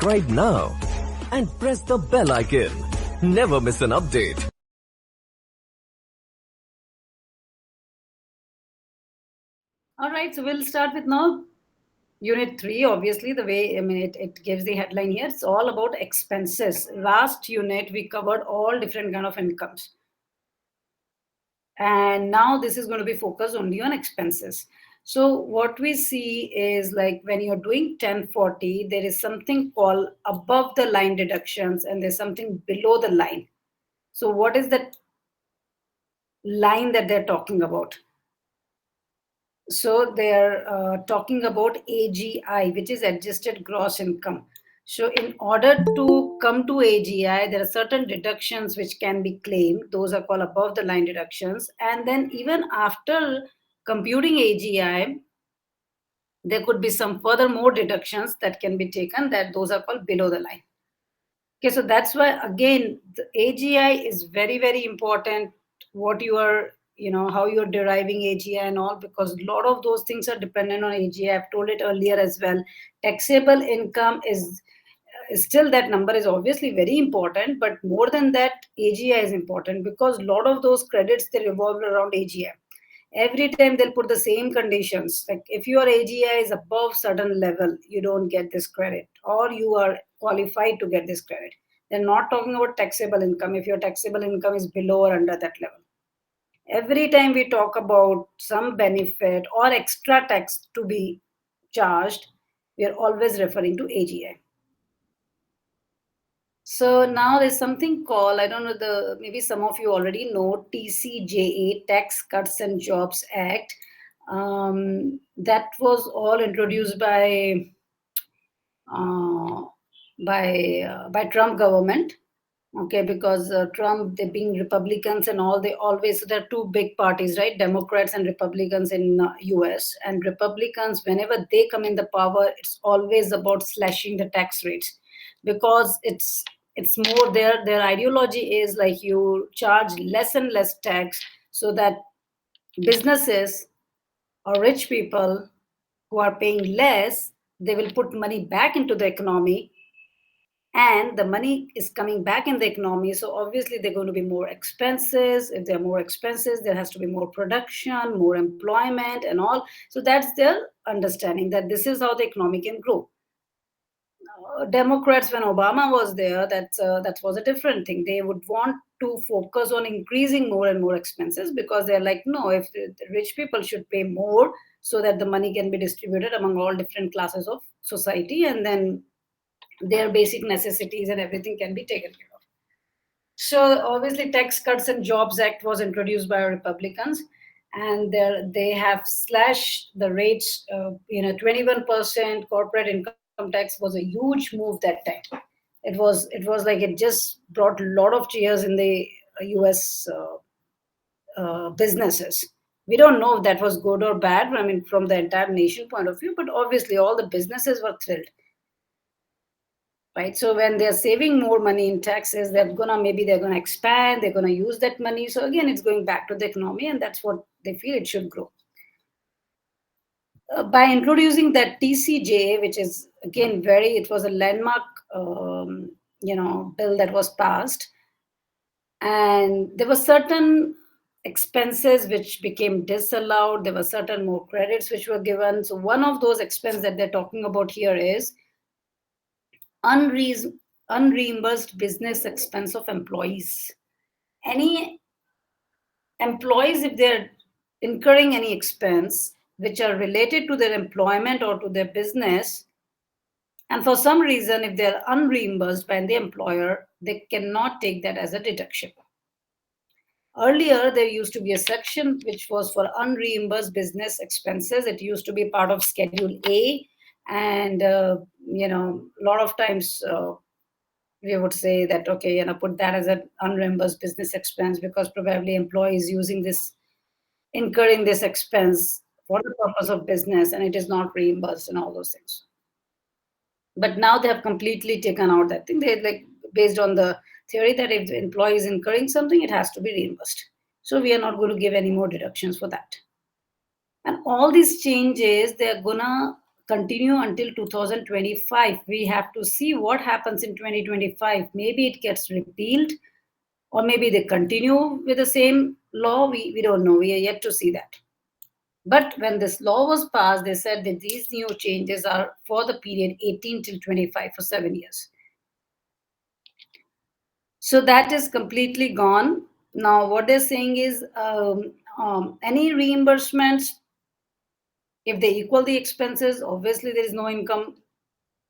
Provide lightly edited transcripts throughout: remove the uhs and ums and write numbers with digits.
subscribe now and press the bell icon. Never miss an update. All right, so we'll start with now Unit 3. Obviously, the way, it gives the headline here. It's all about expenses. Last unit, we covered all different kind of incomes. And now this is going to be focused only on expenses. So what we see is like when you're doing 1040, there is something called above the line deductions and there's something below the line. So what is that line that they're talking about? So they're talking about AGI, which is adjusted gross income. So in order to come to AGI, there are certain deductions which can be claimed. Those are called above the line deductions. And then even after computing AGI, there could be some further more deductions that can be taken, that those are called below the line. Okay, so that's why, again, the AGI is very, very important. What you are, how you're deriving AGI and all, because a lot of those things are dependent on AGI. I've told it earlier as well. Taxable income is still, that number is obviously very important, but more than that, AGI is important because a lot of those credits, they revolve around AGI. Every time they'll put the same conditions. Like if your AGI is above certain level, you don't get this credit, or you are qualified to get this credit. They're not talking about taxable income if your taxable income is below or under that level. Every time we talk about some benefit or extra tax to be charged, we are always referring to AGI. So now there's something called, I don't know, maybe some of you already know, TCJA, Tax Cuts and Jobs Act. That was all introduced by Trump government. Okay, because Trump, they being Republicans and all, there are two big parties, right? Democrats and Republicans in US. And Republicans, whenever they come in the power, it's always about slashing the tax rates, because it's more their ideology is like you charge less and less tax so that businesses or rich people who are paying less, they will put money back into the economy, and the money is coming back in the economy. So obviously they're going to be more expenses. If they're more expenses, there has to be more production, more employment and all. So that's their understanding, that this is how the economy can grow. Democrats, when Obama was there, that was a different thing. They would want to focus on increasing more and more expenses, because they're like, no, if the rich people should pay more so that the money can be distributed among all different classes of society, and then their basic necessities and everything can be taken care of. So obviously Tax Cuts and Jobs Act was introduced by Republicans, and they have slashed the rates. 21% corporate income tax was a huge move that time. It was like it just brought a lot of cheers in the US businesses. We don't know if that was good or bad, from the entire nation point of view, but obviously all the businesses were thrilled. Right, so when they're saving more money in taxes, they're gonna expand, they're gonna use that money. So again, it's going back to the economy, and that's what they feel it should grow. By introducing that TCJA, which is again it was a landmark, bill that was passed, and there were certain expenses which became disallowed. There were certain more credits which were given. So one of those expenses that they're talking about here is unreimbursed business expense of employees. Any employees, if they're incurring any expense which are related to their employment or to their business, and for some reason, if they're unreimbursed by the employer, they cannot take that as a deduction. Earlier, there used to be a section which was for unreimbursed business expenses. It used to be part of Schedule A, and a lot of times we would say that, okay, put that as an unreimbursed business expense, because probably employees incurring this expense for the purpose of business, and it is not reimbursed and all those things. But now they have completely taken out that thing. They based on the theory that if the employee is incurring something, it has to be reimbursed. So we are not going to give any more deductions for that. And all these changes, they're gonna continue until 2025. We have to see what happens in 2025. Maybe it gets repealed, or maybe they continue with the same law. We don't know. We are yet to see that. But when this law was passed, they said that these new changes are for the period 18 till 25, for 7 years. So that is completely gone. Now, what they're saying is any reimbursements, if they equal the expenses, obviously there is no income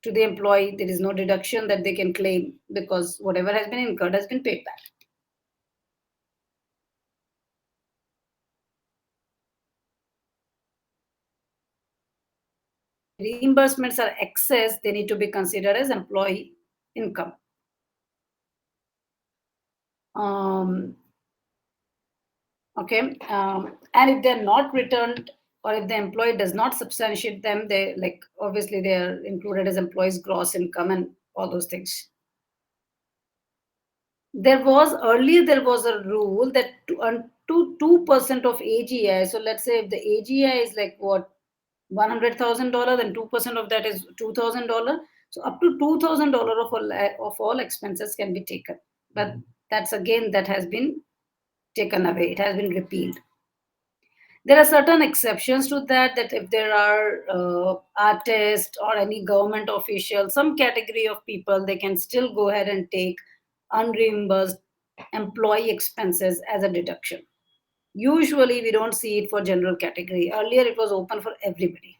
to the employee. There is no deduction that they can claim, because whatever has been incurred has been paid back. Reimbursements are excess, they need to be considered as employee income. Okay, and if they're not returned, or if the employee does not substantiate them, they, like, obviously they are included as employees' gross income and all those things. There was a rule that to 2% of AGI. So let's say if the AGI is like what, $100,000, then 2% of that is $2,000. So up to $2,000 of all expenses can be taken. But that's, again, that has been taken away. It has been repealed. There are certain exceptions to that, that if there are artists or any government official, some category of people, they can still go ahead and take unreimbursed employee expenses as a deduction. Usually we don't see it for general category. Earlier it was open for everybody.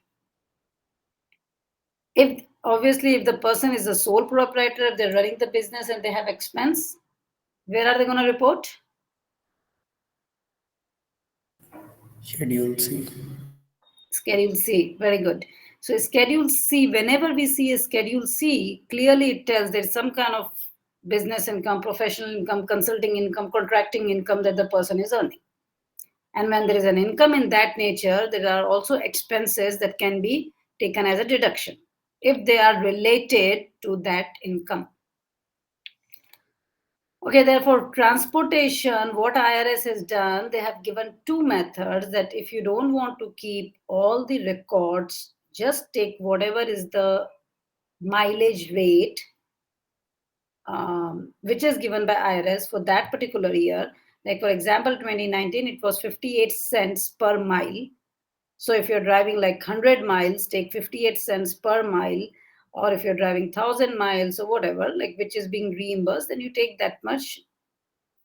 If the person is a sole proprietor, if they're running the business and they have expense, where are they going to report? Schedule C. Schedule C, very good. So Schedule C, whenever we see a Schedule C, clearly it tells there's some kind of business income, professional income, consulting income, contracting income that the person is earning. And when there is an income in that nature, there are also expenses that can be taken as a deduction if they are related to that income. Okay, therefore, transportation, what IRS has done, they have given two methods, that if you don't want to keep all the records, just take whatever is the mileage rate, which is given by IRS for that particular year. Like, for example, 2019, it was 58 cents per mile. So if you're driving like 100 miles, take 58 cents per mile. Or if you're driving 1,000 miles or whatever, like, which is being reimbursed, then you take that much.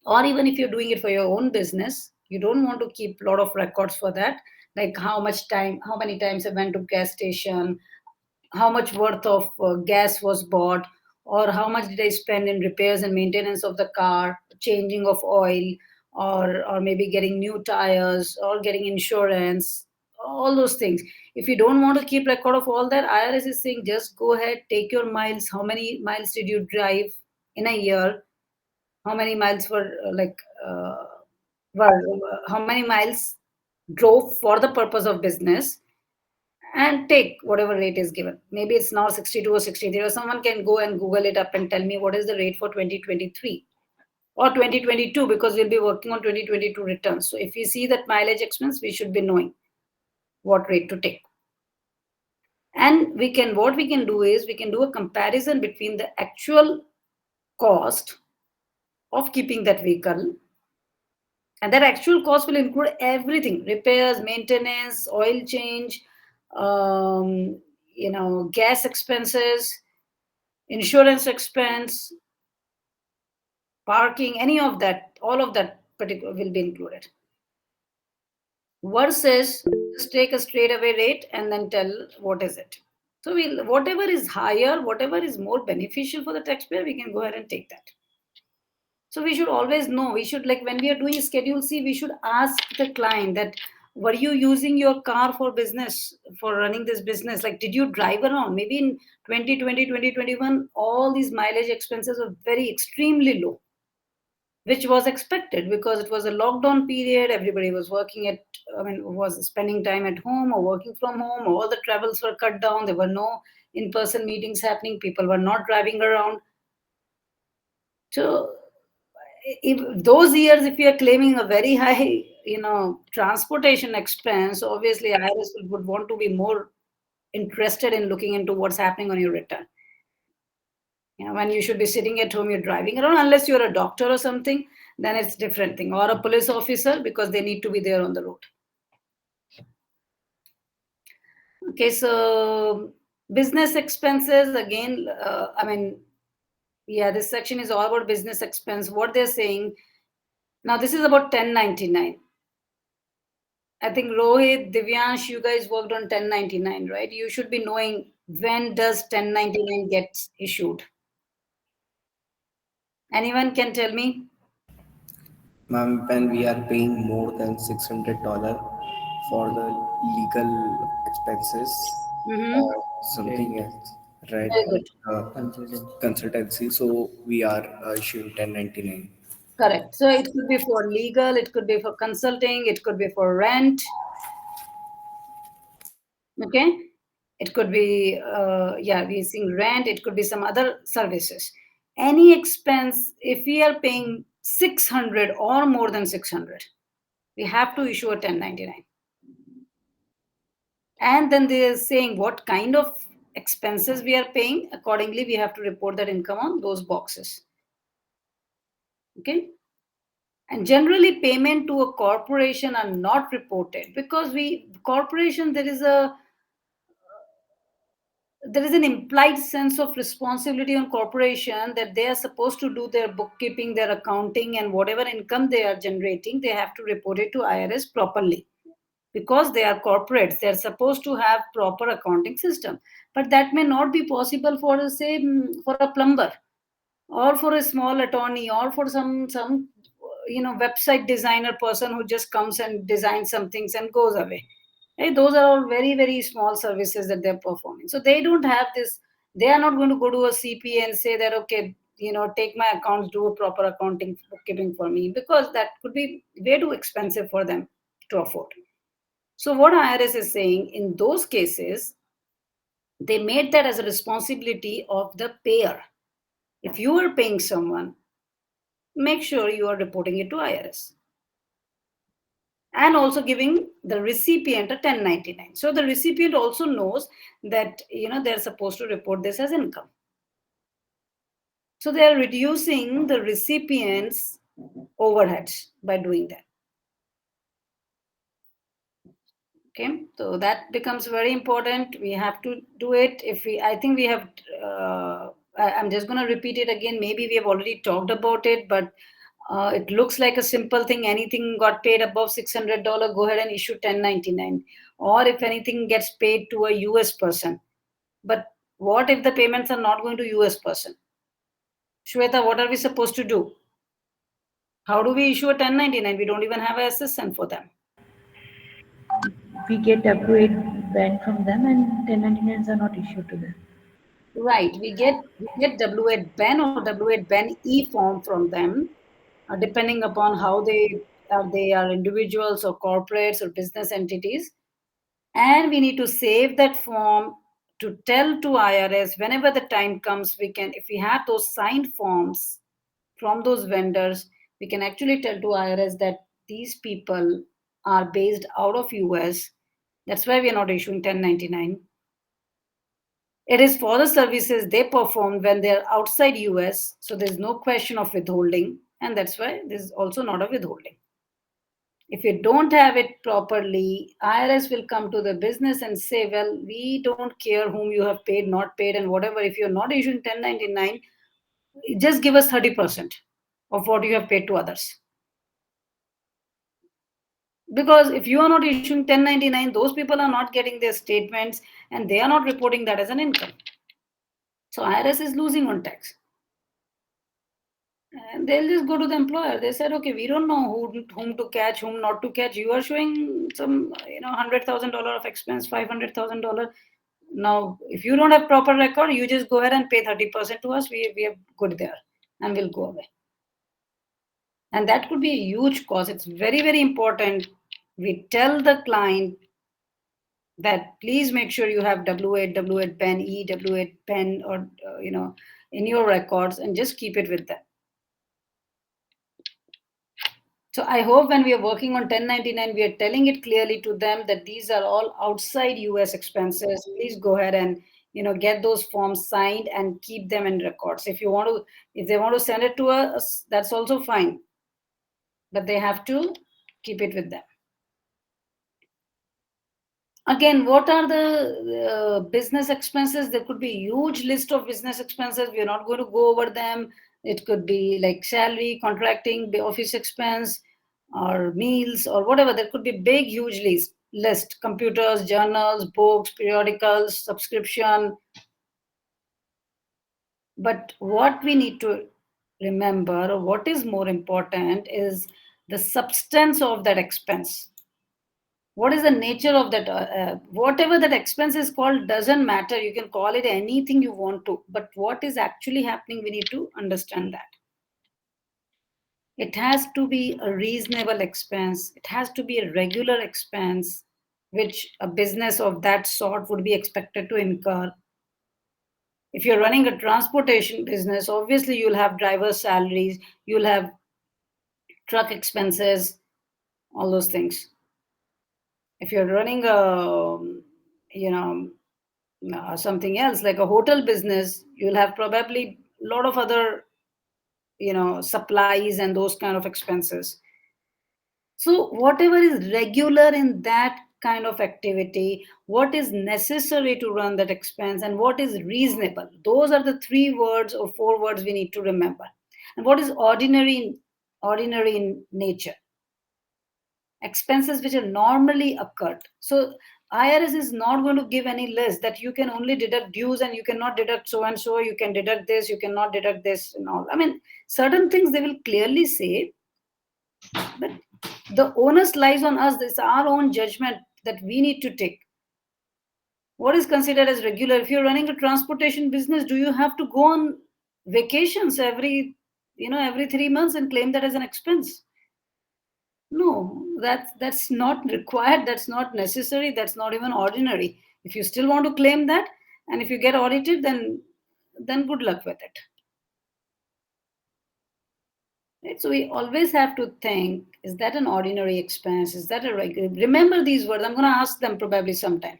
Or even if you're doing it for your own business, you don't want to keep a lot of records for that, like how many times I went to gas station, how much worth of gas was bought, or how much did I spend in repairs and maintenance of the car, changing of oil, or maybe getting new tires, or getting insurance, all those things. If you don't want to keep record of all that, IRS is saying just go ahead, take your miles. How many miles did you drive in a year? How many miles how many miles drove for the purpose of business, and take whatever rate is given. Maybe it's now 62 or 63, or someone can go and Google it up and tell me what is the rate for 2023 or 2022, because we'll be working on 2022 returns. So if we see that mileage expense, we should be knowing what rate to take. And what we can do is we can do a comparison between the actual cost of keeping that vehicle, and that actual cost will include everything: repairs, maintenance, oil change, gas expenses, insurance expense, parking, any of that, all of that particular will be included. Versus just take a straight away rate and then tell what is it. So whatever is higher, whatever is more beneficial for the taxpayer, we can go ahead and take that. So we should always know, like when we are doing Schedule C, we should ask the client that, were you using your car for business, for running this business? Like, did you drive around? Maybe in 2020, 2021, all these mileage expenses were very extremely low, which was expected because it was a lockdown period. Everybody was was spending time at home or working from home. All the travels were cut down. There were no in-person meetings happening. People were not driving around. So if those years, if you are claiming a very high, transportation expense, obviously IRS would want to be more interested in looking into what's happening on your return. When you should be sitting at home, you're driving around, unless you're a doctor or something, then it's different thing, or a police officer, because they need to be there on the road. Okay, so business expenses again. This section is all about business expense. What they're saying now, this is about 1099. I think Rohit, Divyansh, you guys worked on 1099, right? You should be knowing when does 1099 get issued. Anyone can tell me? Ma'am, when we are paying more than $600 for the legal expenses, Mm-hmm. something else, right? Very good. Consultancy. So we are issuing 1099. Correct. So it could be for legal, it could be for consulting, it could be for rent. Okay. It could be, we're seeing rent, it could be some other services. Any expense, if we are paying 600 or more than 600, we have to issue a 1099. And then they're saying what kind of expenses we are paying. Accordingly, we have to report that income on those boxes. Okay. And generally, payment to a corporation are not reported because corporation, there is an implied sense of responsibility on corporation that they are supposed to do their bookkeeping, their accounting, and whatever income they are generating, they have to report it to IRS properly. Because they are corporates, they're supposed to have proper accounting system. But that may not be possible for, say, for a plumber, or for a small attorney, or for some website designer person who just comes and designs some things and goes away. Right? Those are all very, very small services that they're performing. So they don't have this. They are not going to go to a CPA and say that, okay, take my accounts, do a proper accounting bookkeeping for me, because that could be way too expensive for them to afford. So what IRS is saying, in those cases, they made that as a responsibility of the payer. If you are paying someone, make sure you are reporting it to IRS. And also giving the recipient a 1099. So the recipient also knows that they're supposed to report this as income. So they are reducing the recipient's overheads by doing that. Okay, so that becomes very important. We have to do it. I think we have. I'm just going to repeat it again. Maybe we have already talked about it, but it looks like a simple thing. Anything got paid above $600, go ahead and issue 1099. Or if anything gets paid to a US person. But what if the payments are not going to US person? Shweta, what are we supposed to do? How do we issue a 1099? We don't even have an assistant for them. We get W8 ban from them and 1099s are not issued to them. Right. We get W8 Ben or W8 Ben E form from them, depending upon how they are individuals or corporates or business entities. And we need to save that form to tell to IRS whenever the time comes. If we have those signed forms from those vendors, we can actually tell to IRS that these people are based out of US. That's why we are not issuing 1099. It is for the services they perform when they're outside US, so there's no question of withholding, and that's why there's also not a withholding. If you don't have it properly, IRS will come to the business and say, well, we don't care whom you have paid, not paid, and whatever. If you're not issuing 1099, just give us 30% of what you have paid to others. Because if you are not issuing 1099, those people are not getting their statements and they are not reporting that as an income. So IRS is losing on tax. And they'll just go to the employer. They said, okay, we don't know whom to catch, whom not to catch. You are showing some, $100,000 of expense, $500,000. Now, if you don't have proper record, you just go ahead and pay 30% to us. We are good there, and we'll go away. And that could be a huge cost. It's very, very important. We tell the client that please make sure you have W8, W8 pen, E, W8 pen, or in your records, and just keep it with that. So I hope when we are working on 1099, we are telling it clearly to them that these are all outside US expenses. Please go ahead and get those forms signed and keep them in records. If they want to send it to us, that's also fine. But they have to keep it with them. Again, what are the business expenses? There could be a huge list of business expenses. We are not going to go over them. It could be like salary, contracting, the office expense, or meals, or whatever. There could be big, huge list. Computers, journals, books, periodicals, subscription. But what we need to remember, or what is more important, is the substance of that expense. What is the nature of that? Whatever that expense is called doesn't matter. You can call it anything you want to, but what is actually happening, we need to understand that. It has to be a reasonable expense. It has to be a regular expense, which a business of that sort would be expected to incur. If you're running a transportation business, obviously you'll have driver salaries, you'll have truck expenses, all those things. If you're running something else like a hotel business, you'll have probably a lot of other supplies and those kind of expenses. So whatever is regular in that kind of activity, what is necessary to run that expense, and what is reasonable, those are the 3 words or 4 words we need to remember. And what is ordinary in nature? Expenses which are normally occurred. So IRS is not going to give any list that you can only deduct dues and you cannot deduct so and so, you can deduct this, you cannot deduct this and all. I mean, certain things they will clearly say, but the onus lies on us. It's our own judgment that we need to take. What is considered as regular? If you're running a transportation business, do you have to go on vacations every 3 months and claim that as an expense? No, that's not required. That's not necessary. That's not even ordinary. If you still want to claim that, and if you get audited, then good luck with it. Right? So we always have to think: is that an ordinary expense? Is that a regular? Remember these words. I'm going to ask them probably sometime.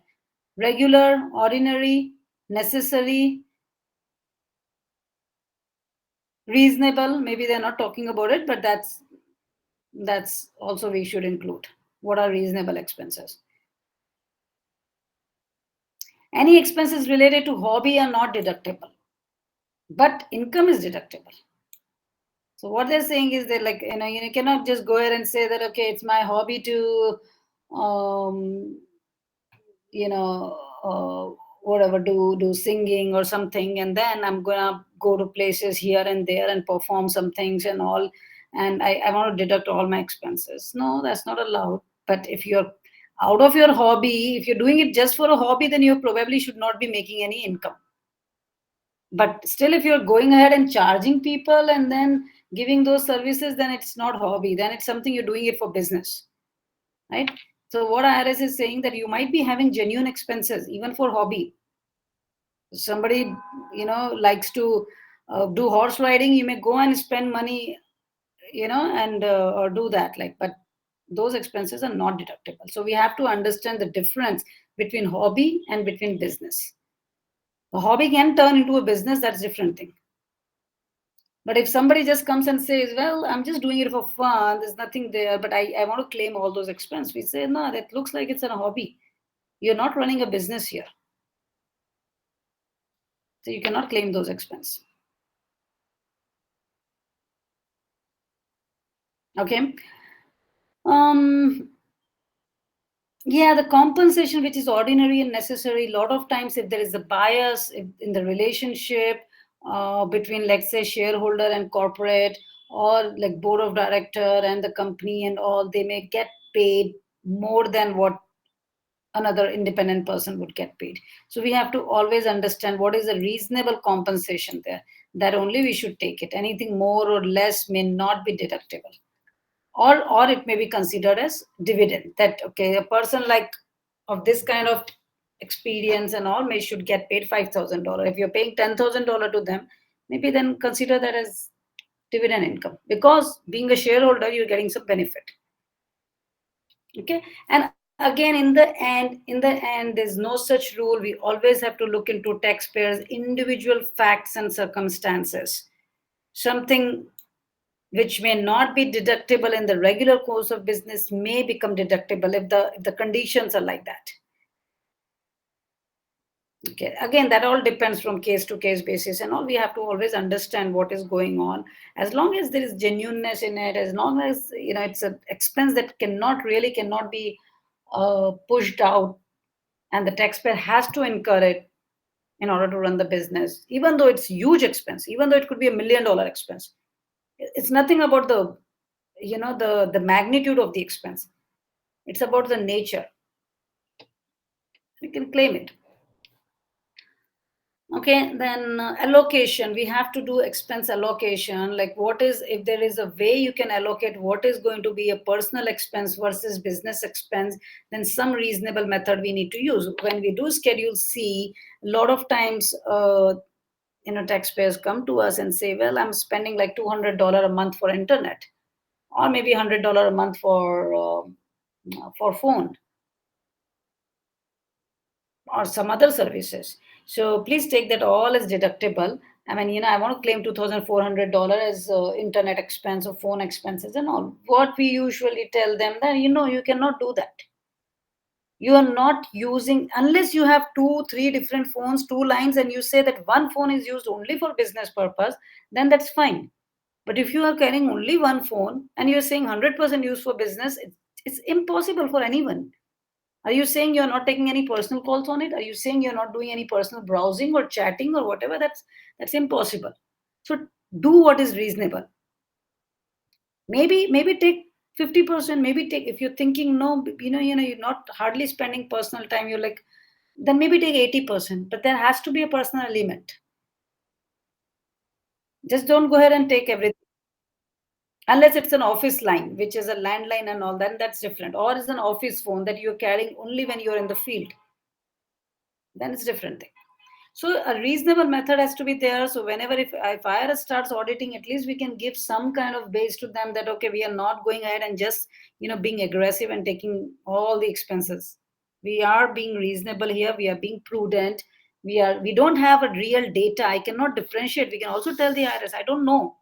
Regular, ordinary, necessary, reasonable. Maybe they're not talking about it, but that's also we should include. What are reasonable expenses? Any expenses related to hobby are not deductible, but income is deductible. So what they're saying is that, like, you cannot just go ahead and say that, okay, it's my hobby to, whatever, do singing or something, and then I'm gonna go to places here and there and perform some things and all, and I want to deduct all my expenses. No, that's not allowed. But if you're out of your hobby, if you're doing it just for a hobby, then you probably should not be making any income. But still, if you're going ahead and charging people and then giving those services, then it's not hobby. Then it's something you're doing it for business, right? So what IRS is saying, that you might be having genuine expenses even for hobby. Somebody, likes to do horse riding. You may go and spend money, and or do that. But those expenses are not deductible. So we have to understand the difference between hobby and between business. A hobby can turn into a business. That's a different thing. But if somebody just comes and says, well, I'm just doing it for fun, there's nothing there, but I want to claim all those expenses, we say, no, that looks like it's a hobby. You're not running a business here. So you cannot claim those expenses. Okay. Yeah, the compensation, which is ordinary and necessary, a lot of times if there is a bias in the relationship between, let's say, shareholder and corporate, or like board of director and the company and all, they may get paid more than what another independent person would get paid. So we have to always understand what is a reasonable compensation there. That only we should take it. Anything more or less may not be deductible. Or it may be considered as dividend. That, okay, a person like of this kind of experience and all should get paid $5,000. If you're paying $10,000 to them, maybe then consider that as dividend income, because being a shareholder, you're getting some benefit. Okay, and again, in the end, there's no such rule. We always have to look into taxpayers' individual facts and circumstances. Something which may not be deductible in the regular course of business may become deductible if the conditions are like that. Okay, again, that all depends from case to case basis, and all we have to always understand what is going on. As long as there is genuineness in it, as long as it's an expense that cannot be pushed out, and the taxpayer has to incur it in order to run the business, even though it's huge expense, even though it could be $1 million expense. It's nothing about the magnitude of the expense. It's about the nature. You can claim it. Okay, then allocation. We have to do expense allocation. Like, what is, if there is a way you can allocate what is going to be a personal expense versus business expense, then some reasonable method we need to use. When we do Schedule C, a lot of times, taxpayers come to us and say, well, I'm spending like $200 a month for internet, or maybe $100 a month for phone, or some other services. So please take that all as deductible. I mean, I want to claim $2,400 as internet expense or phone expenses and all. What we usually tell them that, you cannot do that. You are not using, unless you have 2-3 different phones, 2 lines, and you say that one phone is used only for business purpose, then that's fine. But if you are carrying only one phone and you're saying 100% use for business, it's impossible for anyone. Are you saying you're not taking any personal calls on it? Are you saying you're not doing any personal browsing or chatting or whatever? That's impossible. So do what is reasonable. Maybe take 50%. Maybe take, if you're thinking no, you're not hardly spending personal time. You're like, then maybe take 80%. But there has to be a personal element. Just don't go ahead and take everything. Unless it's an office line, which is a landline and all, then that's different. Or it's an office phone that you're carrying only when you're in the field. Then it's different thing. So a reasonable method has to be there. So whenever if IRS starts auditing, at least we can give some kind of base to them that, okay, we are not going ahead and just, being aggressive and taking all the expenses. We are being reasonable here. We are being prudent. We don't have a real data. I cannot differentiate. We can also tell the IRS, I don't know,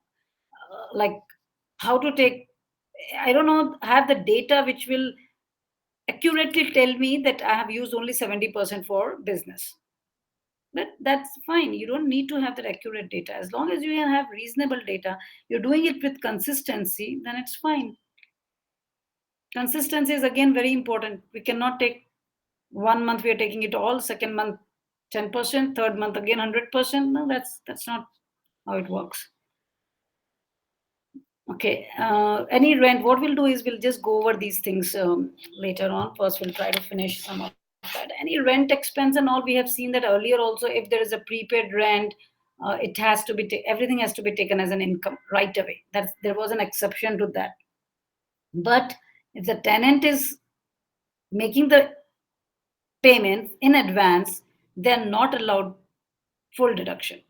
like how to take, I don't know, have the data which will accurately tell me that I have used only 70% for business. But that's fine. You don't need to have that accurate data. As long as you have reasonable data, you're doing it with consistency, then it's fine. Consistency is again very important. We cannot take 1 month, we are taking it all, second month 10%, third month again 100%. No, that's not how it works. Okay, any rent, what we'll do is we'll just go over these things later on. First, we'll try to finish some of that. Any rent expense and all, we have seen that earlier also, if there is a prepaid rent, it has to be, everything has to be taken as an income right away. There was an exception to that. But if the tenant is making the payments in advance, they're not allowed full deduction.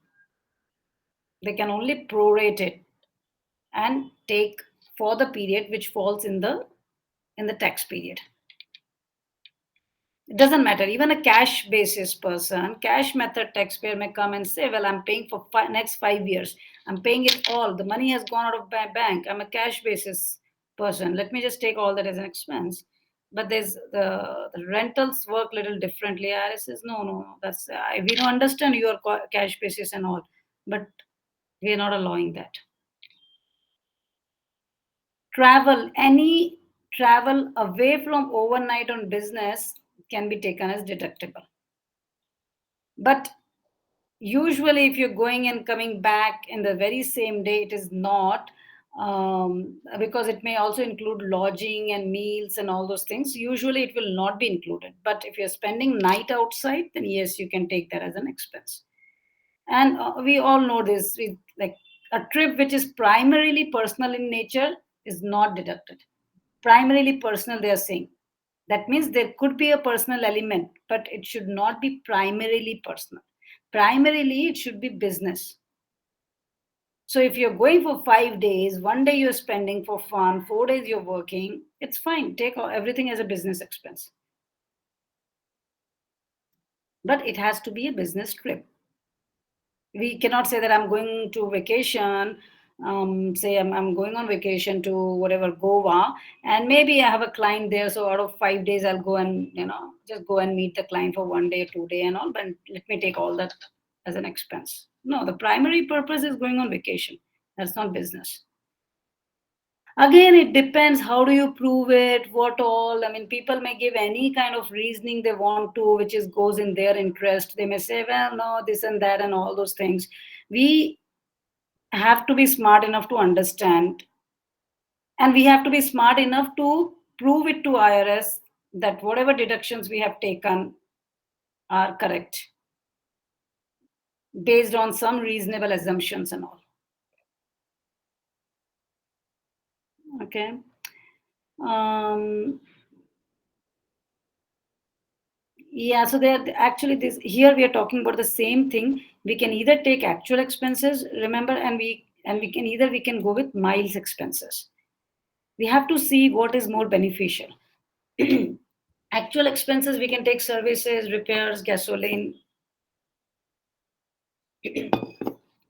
They can only prorate it and take for the period which falls in the tax period. It doesn't matter. Even a cash basis person, cash method taxpayer may come and say, well, I'm paying for next 5 years. I'm paying it all. The money has gone out of my bank. I'm a cash basis person. Let me just take all that as an expense. But there's the rentals work a little differently. IRS says, no. That's we don't understand your cash basis and all, but we are not allowing that. Any travel away from overnight on business can be taken as deductible. But usually if you're going and coming back in the very same day, it is not, because it may also include lodging and meals and all those things. Usually it will not be included. But if you're spending night outside, then yes, you can take that as an expense. And we all know this, like a trip which is primarily personal in nature is not deducted. Primarily personal, they are saying. That means there could be a personal element, but it should not be primarily personal. Primarily, it should be business. So if you're going for 5 days, 1 day you're spending for fun, 4 days you're working, it's fine. Take everything as a business expense. But it has to be a business trip. We cannot say that I'm going to vacation, say I'm going on vacation to whatever, Goa, and maybe I have a client there. So out of 5 days, I'll go and, just go and meet the client for 1 day, 2 day and all, but let me take all that as an expense. No, the primary purpose is going on vacation. That's not business. Again, it depends. How do you prove it? What all? I mean, people may give any kind of reasoning they want to, which is goes in their interest. They may say, well, no, this and that and all those things. We have to be smart enough to understand, and we have to be smart enough to prove it to IRS that whatever deductions we have taken are correct based on some reasonable assumptions and all. Okay. Yeah, so they're actually this here we are talking about the same thing. We can either take actual expenses, remember, and we can either we can go with miles expenses. We have to see what is more beneficial. Actual expenses, we can take services, repairs, gasoline,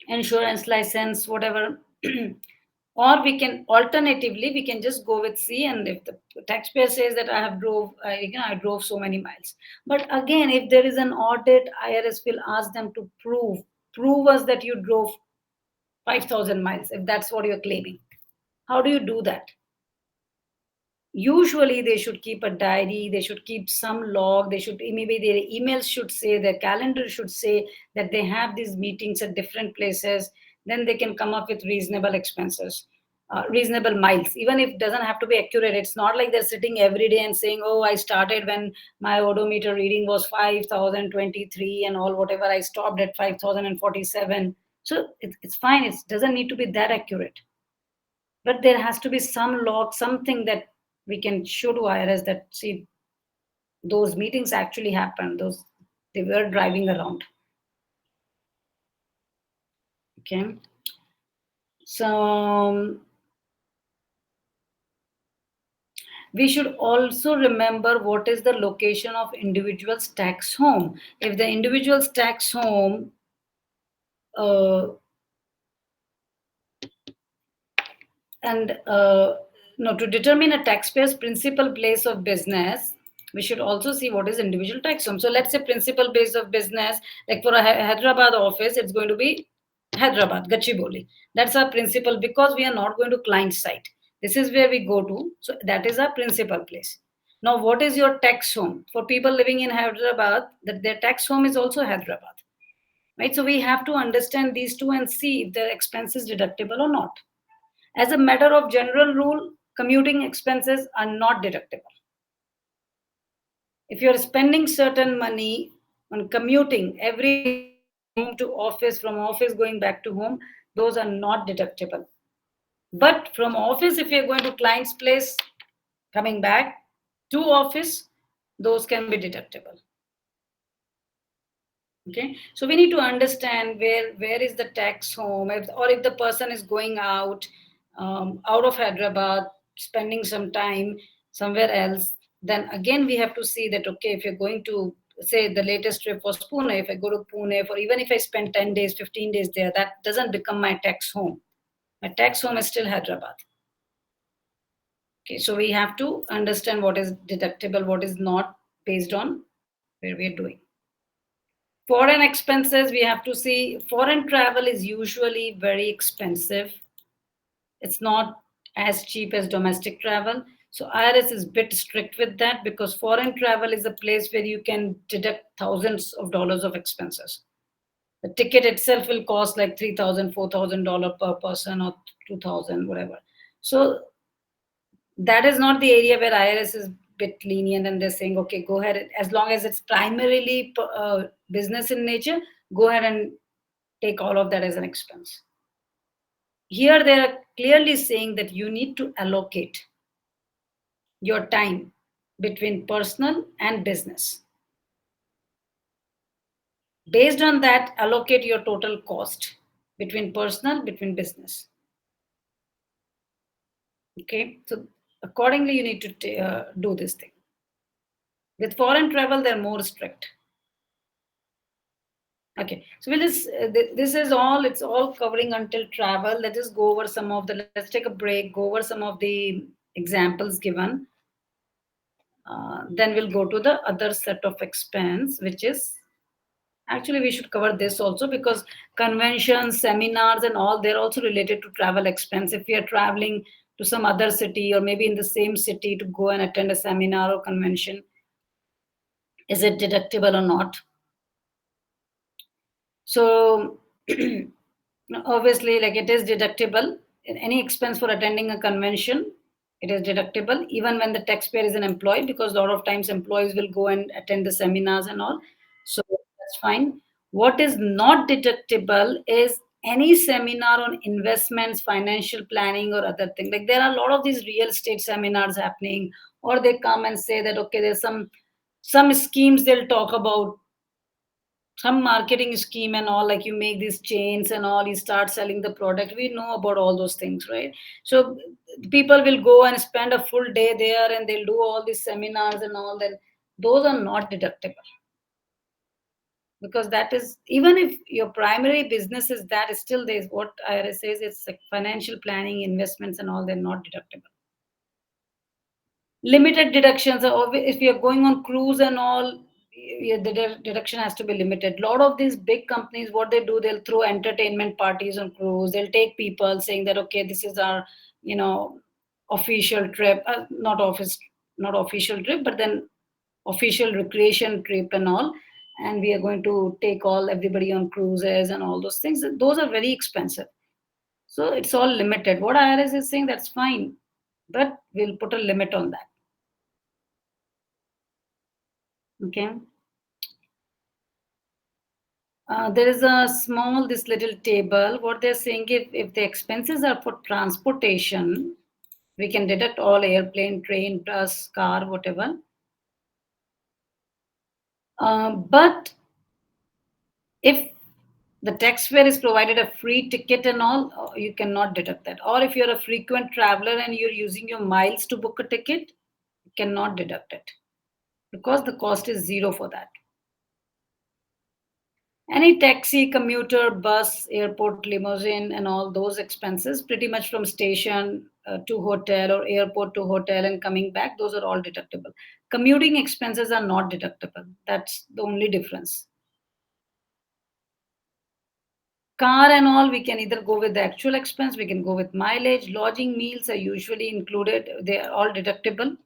insurance, license, whatever. Or we can alternatively we can just go with C, and if the taxpayer says that I drove so many miles. But again, if there is an audit, IRS will ask them to prove us that you drove 5,000 miles, if that's what you're claiming. How do you do that? Usually they should keep a diary, they should keep some log, they should, maybe their emails should say, their calendar should say that they have these meetings at different places. Then they can come up with reasonable expenses, reasonable miles, even if it doesn't have to be accurate. It's not like they're sitting every day and saying, oh, I started when my odometer reading was 5,023 and all, whatever, I stopped at 5,047. So it's fine, it doesn't need to be that accurate. But there has to be some log, something that we can show to IRS that, see, those meetings actually happened, those they were driving around. Okay. So we should also remember what is the location of individual's tax home. If the individual's tax home to determine a taxpayer's principal place of business, we should also see what is individual tax home. So let's say principal base of business, like for a Hyderabad office, it's going to be Hyderabad, Gachibowli. That's our principal, because we are not going to client site. This is where we go to. So that is our principal place. Now, what is your tax home? For people living in Hyderabad, that their tax home is also Hyderabad. Right? So we have to understand these two and see if their expense is deductible or not. As a matter of general rule, commuting expenses are not deductible. If you're spending certain money on commuting every home to office, from office going back to home, those are not deductible. But from office, if you're going to client's place, coming back to office, those can be deductible. Okay, so we need to understand where is the tax home, or if the person is going out of Hyderabad, spending some time somewhere else, then again we have to see that, okay, if you're going to, say the latest trip was Pune, if I go to Pune, for even if I spend 10 days, 15 days there, that doesn't become my tax home. My tax home is still Hyderabad. Okay, so we have to understand what is deductible, what is not, based on where we are doing. Foreign expenses, we have to see. Foreign travel is usually very expensive. It's not as cheap as domestic travel. So IRS is a bit strict with that, because foreign travel is a place where you can deduct thousands of dollars of expenses. The ticket itself will cost like $3,000, $4,000 per person, or $2,000, whatever. So that is not the area where IRS is bit lenient, and they're saying, okay, go ahead, as long as it's primarily business in nature, go ahead and take all of that as an expense. Here they are clearly saying that you need to allocate your time between personal and business. Based on that, allocate your total cost. between personal, between business. Okay, so accordingly, you need to do this thing. With foreign travel, they're more strict. Okay, so we'll just, this is all, it's all covering until travel. Let's just go over some of the, let's take a break, go over some of the examples given. Then we'll go to the other set of expense, which is, actually we should cover this also because conventions, seminars and all, they're also related to travel expense. If we are traveling to some other city or maybe in the same city to go and attend a seminar or convention, is it deductible or not? So obviously, like it is deductible. Any expense for attending a convention, it is deductible, even when the taxpayer is an employee, because a lot of times employees will go and attend the seminars and all. So that's fine. What is not deductible is any seminar on investments, financial planning, or other thing. Like there are a lot of these real estate seminars happening, or they come and say that okay, there's some schemes they'll talk about, some marketing scheme and all, like you make these chains and all, you start selling the product. We know about all those things, right? So people will go and spend a full day there and they'll do all these seminars and all. Then those are not deductible, because that is, even if your primary business is that, still there's what IRS says, it's like financial planning, investments and all, they're not deductible. Limited deductions are, if you're going on cruise and all, the deduction has to be limited. A lot of these big companies, what they do, they'll throw entertainment parties on cruise. They'll take people saying that okay, this is our official trip, not official trip, but then official recreation trip and all, and we are going to take everybody on cruises and all those things. Those are very expensive, so it's all limited. What IRS is saying, that's fine, but we'll put a limit on that. Okay. There is this little table. What they're saying, if the expenses are for transportation, we can deduct all: airplane, train, bus, car, whatever. But if the taxpayer is provided a free ticket and all, you cannot deduct that. Or if you're a frequent traveler and you're using your miles to book a ticket, you cannot deduct it, because the cost is zero for that. Any taxi, commuter, bus, airport, limousine, and all those expenses, pretty much from station to hotel or airport to hotel and coming back, those are all deductible. Commuting expenses are not deductible. That's the only difference. Car and all, we can either go with the actual expense, we can go with mileage. Lodging, meals are usually included. They are all deductible.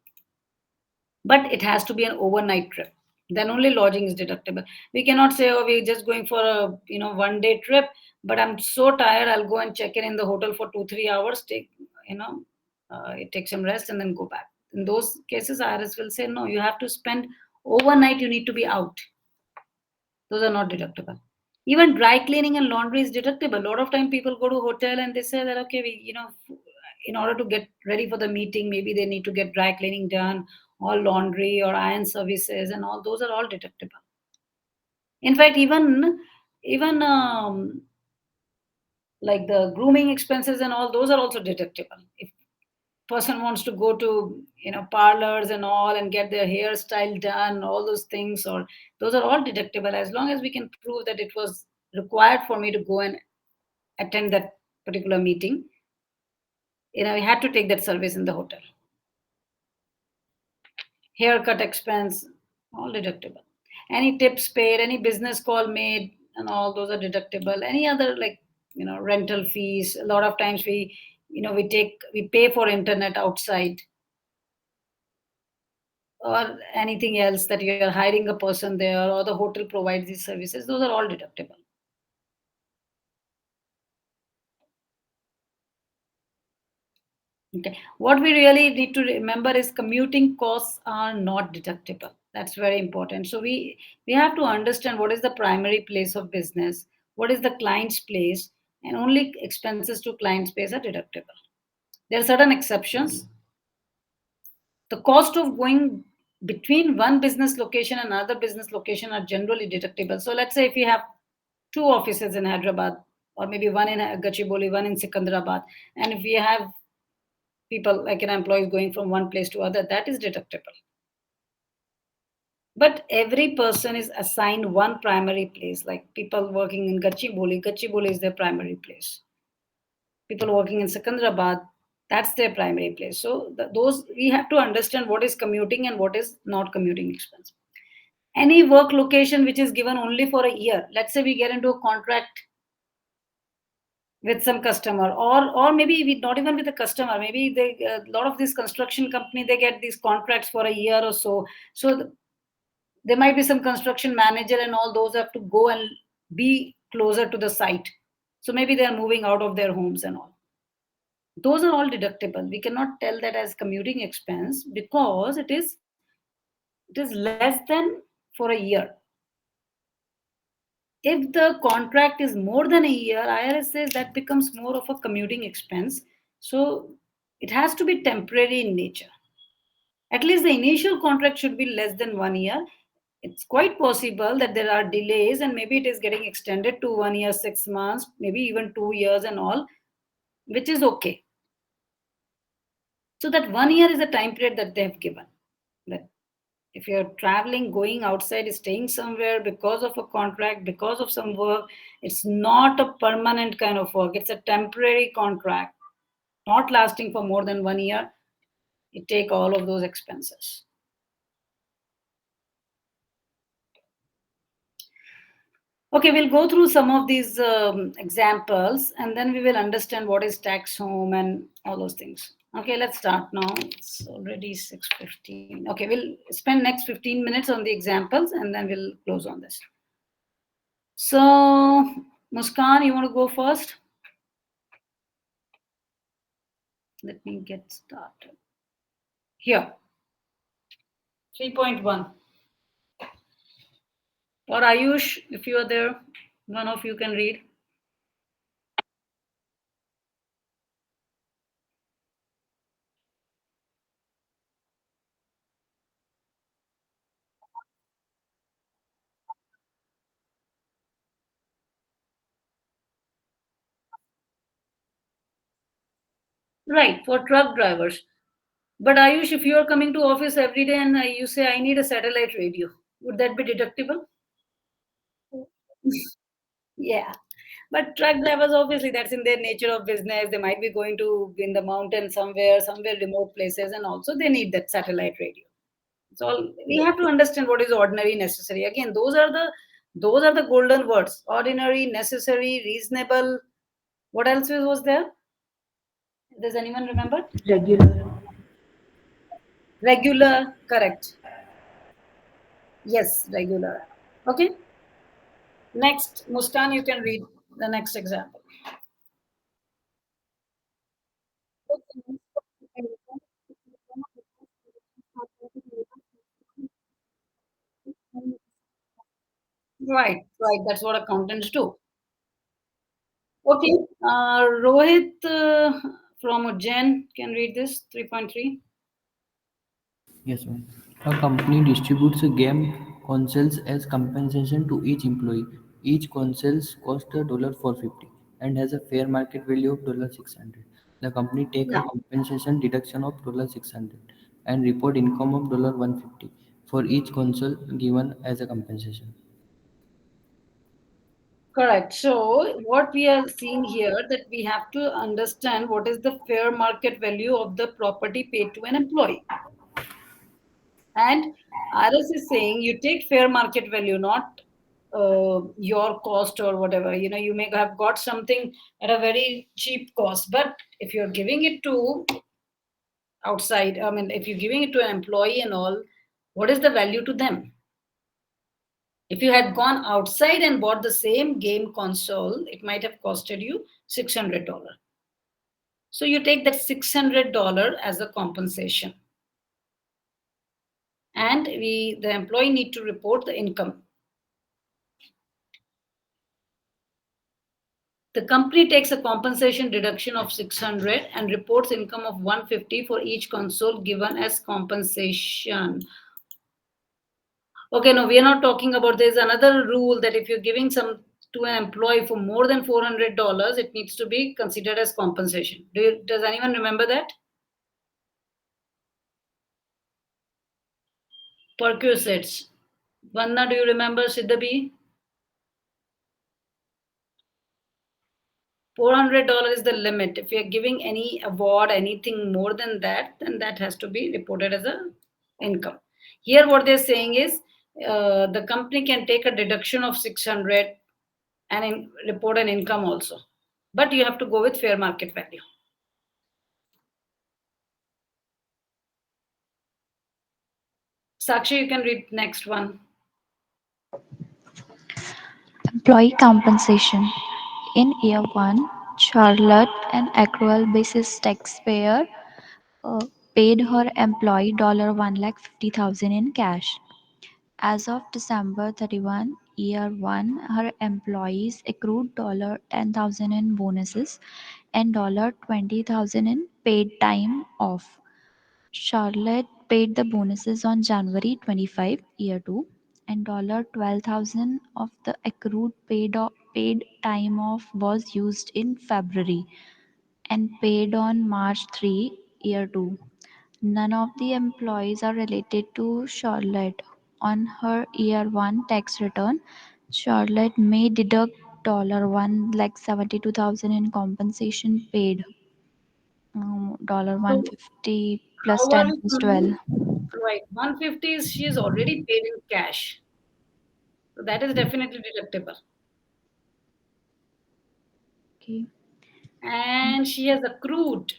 But it has to be an overnight trip, then only lodging is deductible. We cannot say, oh, we're just going for a 1 day trip, but I'm so tired, I'll go and check in the hotel for 2-3 hours, take some rest and then go back. In those cases, IRS will say, no, you have to spend overnight, you need to be out. Those are not deductible. Even dry cleaning and laundry is deductible. A lot of time people go to hotel and they say that okay, in order to get ready for the meeting, maybe they need to get dry cleaning done, or laundry or iron services and all. Those are all deductible. In fact, even like the grooming expenses and all, those are also deductible. If person wants to go to parlors and all and get their hairstyle done, all those things, or those are all deductible, as long as we can prove that it was required for me to go and attend that particular meeting. We had to take that service in the hotel. Haircut expense, all deductible. Any tips paid, any business call made, and all those are deductible. Any other, like rental fees, a lot of times we pay for internet outside, or anything else that you're hiring a person there, or the hotel provides these services, those are all deductible. Okay. What we really need to remember is commuting costs are not deductible. That's very important. So we have to understand what is the primary place of business, what is the client's place, and only expenses to client's place are deductible. There are certain exceptions. The cost of going between one business location and another business location are generally deductible. So let's say if you have 2 offices in Hyderabad, or maybe one in Gachibowli, one in Sikandrabad. And if we have people like an employee going from one place to other, that is deductible. But every person is assigned one primary place. Like people working in Gachibowli is their primary place. People working in Sikandrabad, that's their primary place. So those, we have to understand what is commuting and what is not commuting expense. Any work location which is given only for a year, let's say we get into a contract with some customer, or maybe not even with the customer, maybe a lot of this construction company, they get these contracts for a year or so. So there might be some construction manager and all those have to go and be closer to the site. So maybe they are moving out of their homes and all. Those are all deductible. We cannot tell that as commuting expense because it is less than for a year. If the contract is more than a year, IRS says that becomes more of a commuting expense. So it has to be temporary in nature. At least the initial contract should be less than 1 year. It's quite possible that there are delays and maybe it is getting extended to 1 year, 6 months, maybe even 2 years and all, which is okay. So that 1 year is the time period that they have given. That if you're traveling, going outside, staying somewhere because of a contract, because of some work, it's not a permanent kind of work. It's a temporary contract, not lasting for more than 1 year. You take all of those expenses. Okay, we'll go through some of these examples and then we will understand what is tax home and all those things. Okay, let's start now. It's already 6:15. Okay, we'll spend next 15 minutes on the examples and then we'll close on this. So, Muskan, you want to go first? Let me get started. Here, 3.1. Or Ayush, if you are there, one of you can read. Right, for truck drivers. But Ayush, if you are coming to office every day and you say, I need a satellite radio, would that be deductible? Yeah. But truck drivers, obviously, that's in their nature of business. They might be going to in the mountain somewhere remote places, and also they need that satellite radio. So we have to understand what is ordinary, necessary. Again, those are the golden words: ordinary, necessary, reasonable. What else was there? Does anyone remember? Regular. Regular, correct. Yes, regular. Okay. Next, Muskan, you can read the next example. Right, right. That's what accountants do. Okay. Rohit from Ujjain can read this 3.3. Yes, ma'am. A company distributes a game consoles as compensation to each employee. Each console costs $450 and has a fair market value of $600. The company take a Yeah, compensation deduction of $600 and report income of $150 for each console given as a compensation. correct. So what we are seeing here that we have to understand what is the fair market value of the property paid to an employee. And RS is saying you take fair market value, not your cost or whatever. You know, you may have got something at a very cheap cost, but if you're giving it to outside, I mean, if you're giving it to an employee and all, what is the value to them? If you had gone outside and bought the same game console, it might have costed you $600. So you take that $600 as a compensation. And the employee need to report the income. The company takes a compensation deduction of 600 and reports income of 150 for each console given as compensation. Okay, no, we are not talking about, there's another rule that if you're giving some to an employee for more than $400, it needs to be considered as compensation. Does anyone remember that? Perquisites. Vanna, do you remember Siddhabi? $400 is the limit. If you're giving any award, anything more than that, then that has to be reported as a income. Here, what they're saying is the company can take a deduction of 600 and report an income also, but you have to go with fair market value. Sakshi, you can read next one. Employee compensation. In year 1, Charlotte, an accrual basis taxpayer, paid her employee $1,50,000 in cash. As of December 31, year 1, her employees accrued $10,000 in bonuses and $20,000 in paid time off. Charlotte paid the bonuses on January 25, year 2, and $12,000 of the accrued paid time off was used in February and paid on March 3, year 2. None of the employees are related to Charlotte. On her year 1 tax return, Charlotte may deduct $172,000 in compensation paid. $150 plus How are 10 we plus going 12. Right, 150 is she is already paid in cash. So that is definitely deductible. Okay. And she has accrued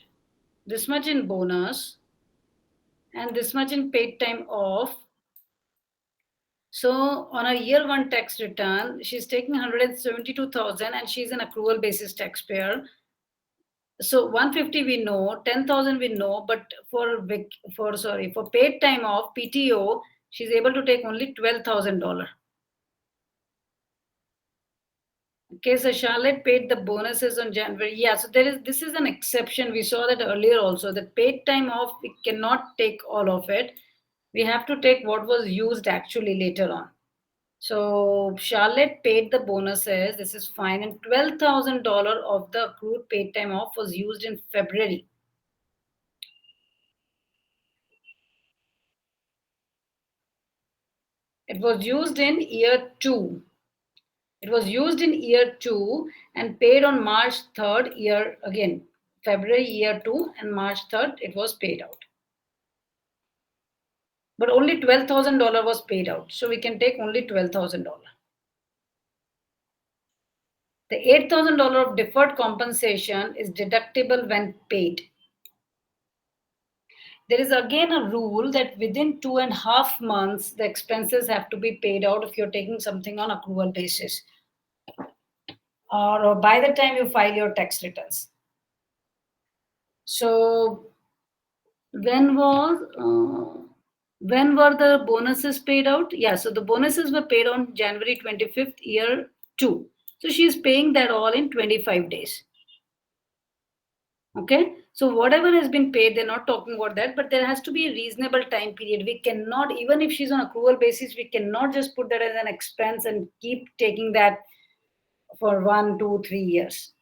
this much in bonus and this much in paid time off. So on a year 1 tax return, she's taking 172,000 and she's an accrual basis taxpayer. So 150 we know, 10,000 we know, but for paid time off PTO, she's able to take only $12,000. Okay, so Charlotte paid the bonuses on January. Yeah, so this is an exception. We saw that earlier also. That paid time off, we cannot take all of it. We have to take what was used actually later on. So Charlotte paid the bonuses. This is fine, and $12,000 of the accrued paid time off was used in February. It was used in year 2. It was used in year 2 and paid on March 3rd, year again. February year 2 and March 3rd, it was paid out. But only $12,000 was paid out. So we can take only $12,000. The $8,000 of deferred compensation is deductible when paid. There is again a rule that within 2.5 months, the expenses have to be paid out if you're taking something on accrual basis, or by the time you file your tax returns. So when were the bonuses paid out? Yeah, so the bonuses were paid on January 25th, year 2. So she's paying that all in 25 days. Okay, so whatever has been paid, they're not talking about that, but there has to be a reasonable time period. We cannot, even if she's on accrual basis, we cannot just put that as an expense and keep taking that for 1, 2, 3 years.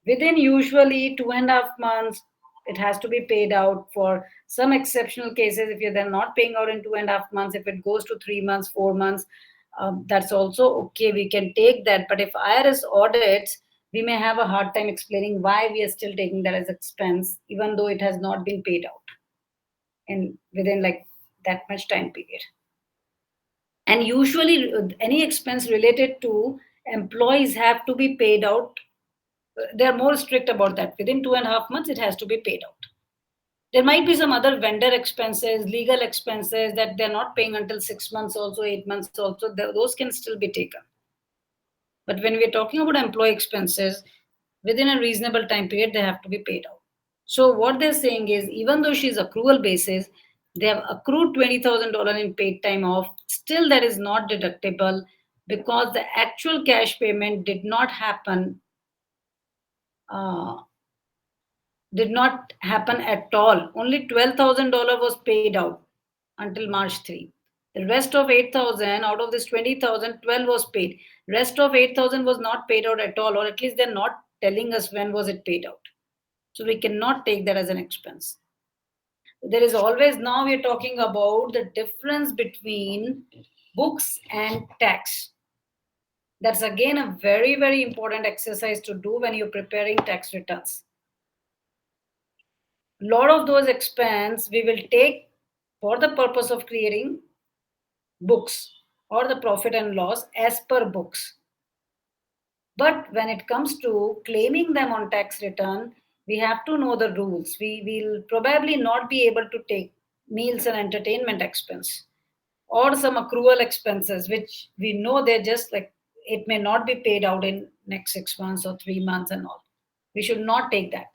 Within usually 2.5 months, it has to be paid out. For some exceptional cases, if you're then not paying out in 2.5 months, if it goes to 3 months, 4 months, that's also okay. We can take that. But if IRS audits, we may have a hard time explaining why we are still taking that as expense, even though it has not been paid out and within like that much time period. And usually any expense related to employees have to be paid out. They're more strict about that. Within 2.5 months, it has to be paid out. There might be some other vendor expenses, legal expenses that they're not paying until 6 months, also 8 months, also those can still be taken. But when we're talking about employee expenses, within a reasonable time period, they have to be paid out. So what they're saying is, even though she's accrual basis, they have accrued $20,000 in paid time off. Still, that is not deductible because the actual cash payment did not happen. Did not happen at all. Only $12,000 was paid out until March 3. The rest of 8,000, out of this 20,000, 12 was paid. Rest of 8,000 was not paid out at all, or at least they're not telling us when was it paid out. So we cannot take that as an expense. There is always, now we're talking about the difference between books and tax. That's again a very, very important exercise to do when you're preparing tax returns. A lot of those expense we will take for the purpose of creating books or the profit and loss as per books. But when it comes to claiming them on tax return, we have to know the rules. We will probably not be able to take meals and entertainment expense or some accrual expenses, which we know they're just like, it may not be paid out in next 6 months or 3 months and all. We should not take that.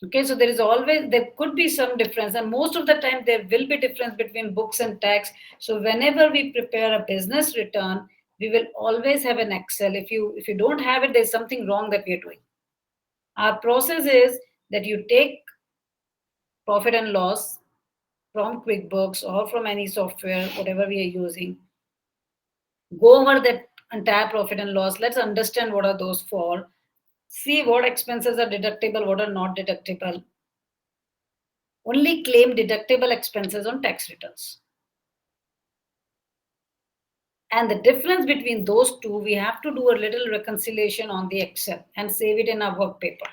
Okay, so there could be some difference, and most of the time there will be difference between books and tax. So whenever we prepare a business return, we will always have an Excel. If you don't have it, there's something wrong that we are doing. Our process is that you take profit and loss from QuickBooks or from any software, whatever we are using. Go over that entire profit and loss. Let's understand what are those for. See what expenses are deductible, what are not deductible. Only claim deductible expenses on tax returns. And the difference between those two, we have to do a little reconciliation on the Excel and save it in our work paper.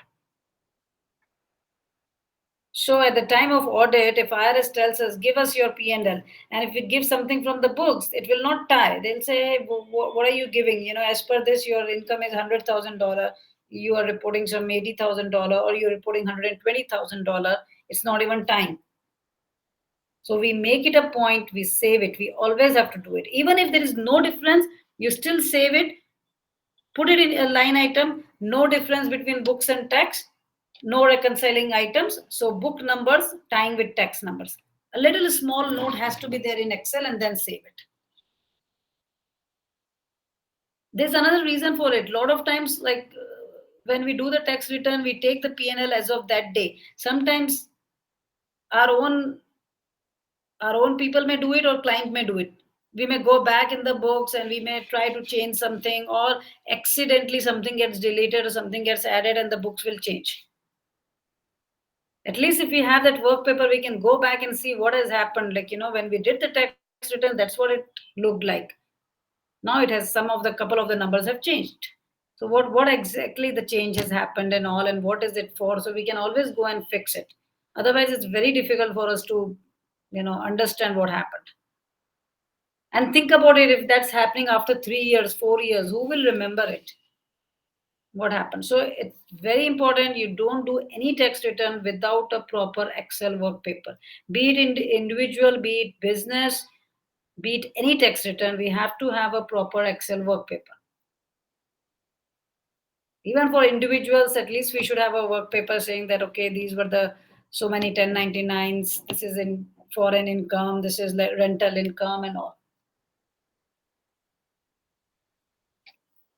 So at the time of audit, if IRS tells us, give us your P&L, and if we give something from the books, it will not tie. They'll say, hey, what are you giving? As per this, your income is $100,000. You are reporting some $80,000, or you're reporting $120,000. It's not even time. So we make it a point, we save it. We always have to do it. Even if there is no difference, you still save it, put it in a line item, no difference between books and tax, no reconciling items. So book numbers tying with tax numbers. A little small note has to be there in Excel, and then save it. There's another reason for it. A lot of times, like when we do the tax return, we take the P&L as of that day. Sometimes our own people may do it, or client may do it. We may go back in the books and we may try to change something, or accidentally something gets deleted or something gets added and the books will change. At least if we have that work paper, we can go back and see what has happened. Like, when we did the tax return, that's what it looked like. Now it has couple of the numbers have changed. So what exactly the change has happened and all, and what is it for? So we can always go and fix it. Otherwise, it's very difficult for us to, understand what happened. And think about it, if that's happening after 3 years, 4 years, who will remember it? What happened? So it's very important you don't do any tax return without a proper Excel work paper. Be it individual, be it business, be it any tax return, we have to have a proper Excel work paper. Even for individuals, at least we should have a work paper saying that, okay, these were the so many 1099s, this is in foreign income, this is like rental income and all.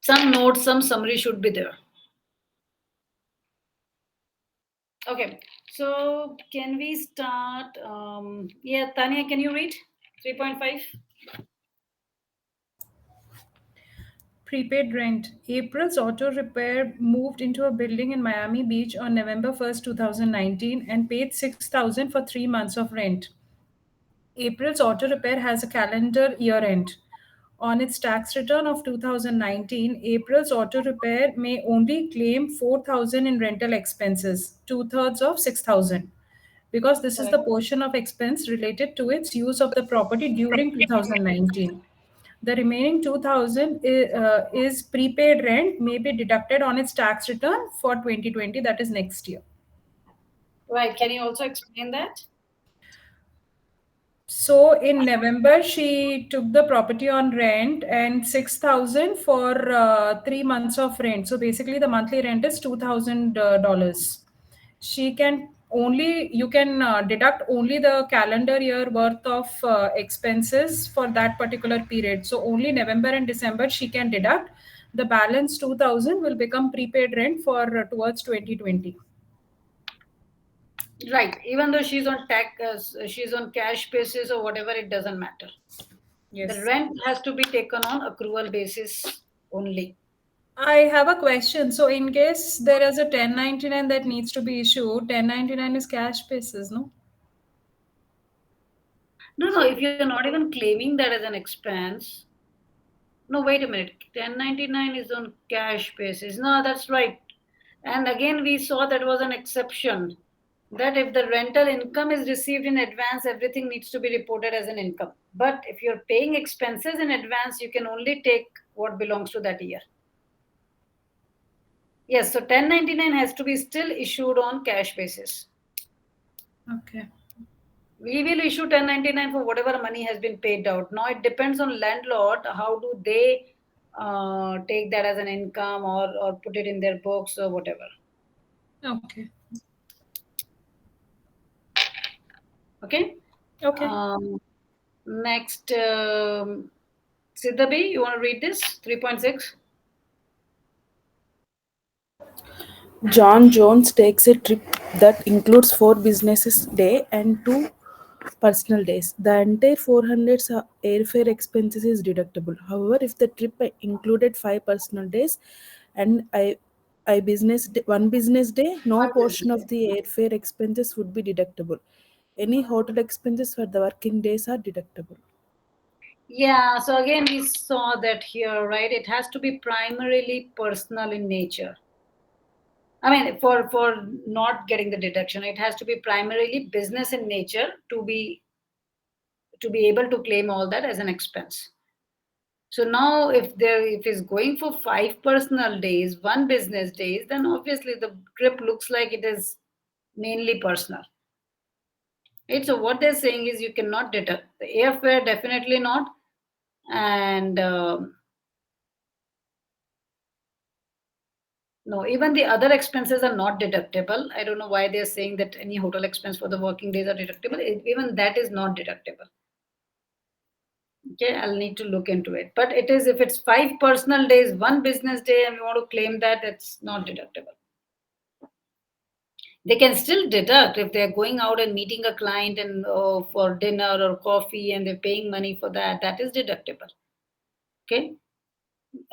Some notes, some summary should be there. Okay, so can we start? Yeah, Tanya, can you read 3.5? Prepaid rent. April's Auto Repair moved into a building in Miami Beach on November 1st, 2019 and paid $6,000 for 3 months of rent. April's Auto Repair has a calendar year end. On its tax return of 2019, April's Auto Repair may only claim $4,000 in rental expenses, 2/3 of $6,000, because this is the portion of expense related to its use of the property during 2019. The remaining 2,000 is prepaid rent, may be deducted on its tax return for 2020, that is next year. Right. Can you also explain that? So in November, she took the property on rent and 6,000 for 3 months of rent. So basically, the monthly rent is $2,000. You can deduct only the calendar year worth of expenses for that particular period. So only November and December she can deduct. The balance 2,000 will become prepaid rent for towards 2020. Right. Even though she's on she's on cash basis or whatever, it doesn't matter. The Yes. rent has to be taken on accrual basis only. I have a question. So, in case there is a 1099 that needs to be issued, 1099 is cash basis, no? No, if you're not even claiming that as an expense, no, wait a minute. 1099 is on cash basis. No, that's right. And again, we saw that was an exception. That if the rental income is received in advance, everything needs to be reported as an income. But if you're paying expenses in advance, you can only take what belongs to that year. Yes, so 1099 has to be still issued on cash basis. Okay. We will issue 1099 for whatever money has been paid out. Now it depends on landlord, how do they take that as an income or put it in their books or whatever. Okay. Okay. Okay. Next, Siddhabi, you want to read this 3.6? John Jones takes a trip that includes 4 business days and 2 personal days. The entire 400 airfare expenses is deductible. However, if the trip included 5 personal days and one business day, no portion of the airfare expenses would be deductible. Any hotel expenses for the working days are deductible. Yeah, so again, we saw that here, right? It has to be primarily personal in nature. I mean, for not getting the deduction, it has to be primarily business in nature to be able to claim all that as an expense. So now, if it's going for 5 personal days, 1 business days, then obviously the trip looks like it is mainly personal. Right? So what they're saying is you cannot deduct the airfare, definitely not, and no, even the other expenses are not deductible. I don't know why they're saying that any hotel expense for the working days are deductible. Even that is not deductible. Okay, I'll need to look into it. But it is, if it's 5 personal days, 1 business day, and we want to claim that, it's not deductible. They can still deduct if they're going out and meeting a client and for dinner or coffee and they're paying money for that, that is deductible. Okay.